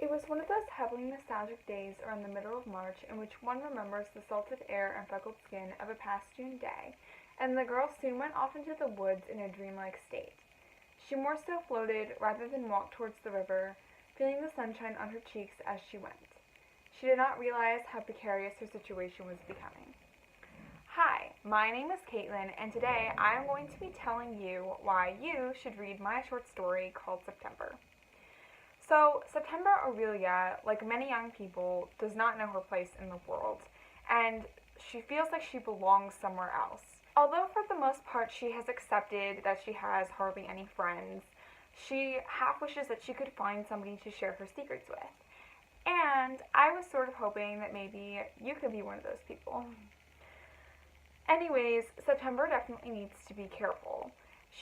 It was one of those heavily nostalgic days around the middle of March in which one remembers the salted air and freckled skin of a past June day, and the girl soon went off into the woods in a dreamlike state. She more so floated rather than walked towards the river, feeling the sunshine on her cheeks as she went. She did not realize how precarious her situation was becoming. Hi, my name is Caitlin, and today I am going to be telling you why you should read my short story called September. So, September Aurelia, like many young people, does not know her place in the world, and she feels like she belongs somewhere else. Although for the most part she has accepted that she has hardly any friends, she half wishes that she could find somebody to share her secrets with. And I was sort of hoping that maybe you could be one of those people. Anyways, September definitely needs to be careful.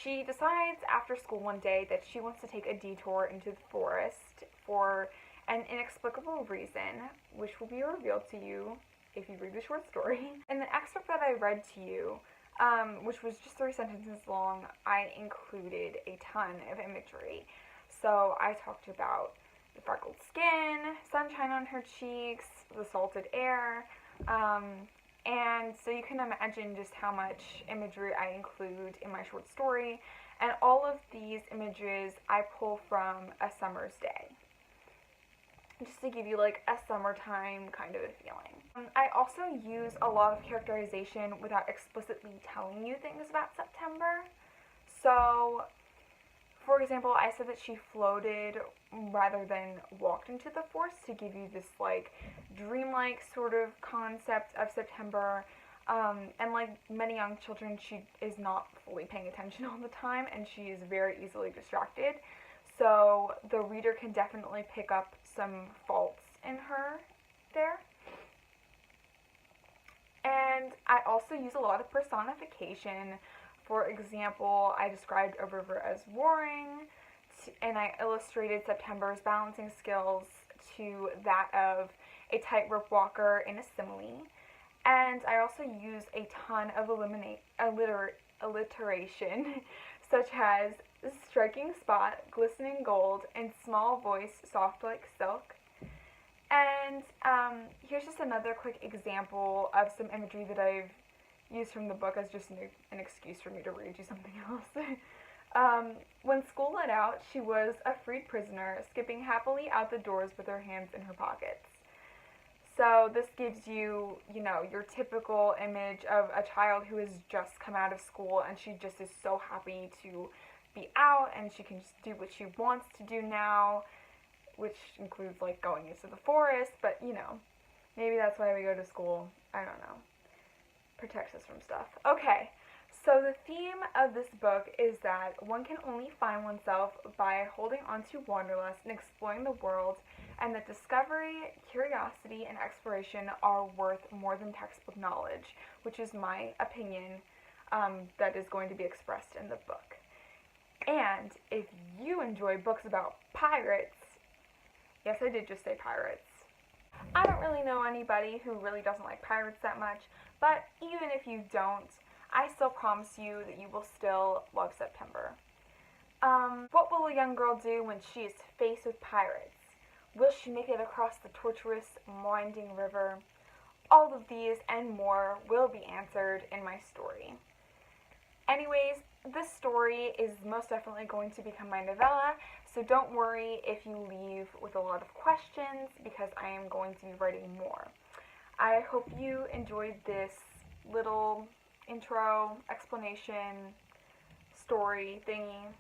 She decides after school one day that she wants to take a detour into the forest for an inexplicable reason, which will be revealed to you if you read the short story. In the excerpt that I read to you, which was just 3 sentences long, I included a ton of imagery. So I talked about the freckled skin, sunshine on her cheeks, the salted air, and so you can imagine just how much imagery I include in my short story. And all of these images I pull from A Summer's Day, just to give you like a summertime kind of a feeling. I also use a lot of characterization without explicitly telling you things about September. So, for example, I said that she floated rather than walked into the forest to give you this like dreamlike sort of concept of September. And like many young children, she is not fully paying attention all the time, and she is very easily distracted. So the reader can definitely pick up some faults in her there. And I also use a lot of personification. For example, I described a river as roaring, and I illustrated September's balancing skills to that of a tightrope walker in a simile. And I also use a ton of alliteration, such as striking spot, glistening gold, and small voice, soft like silk. And here's just another quick example of some imagery that I've used from the book as just an excuse for me to read you something else. When school let out, she was a freed prisoner, skipping happily out the doors with her hands in her pockets. So this gives you, your typical image of a child who has just come out of school and she just is so happy to be out and she can just do what she wants to do now, which includes like going into the forest, but maybe that's why we go to school. I don't know. Protects us from stuff. Okay, so the theme of this book is that one can only find oneself by holding on to wanderlust and exploring the world, and that discovery, curiosity, and exploration are worth more than textbook knowledge, which is my opinion that is going to be expressed in the book. And if you enjoy books about pirates, yes, I did just say pirates. I don't really know anybody who really doesn't like pirates that much, but even if you don't, I still promise you that you will still love September. What will a young girl do when she is faced with pirates? Will she make it across the tortuous, winding river? All of these and more will be answered in my story. Anyways, this story is most definitely going to become my novella, so don't worry if you leave with a lot of questions, because I am going to be writing more. I hope you enjoyed this little intro, explanation, story thingy.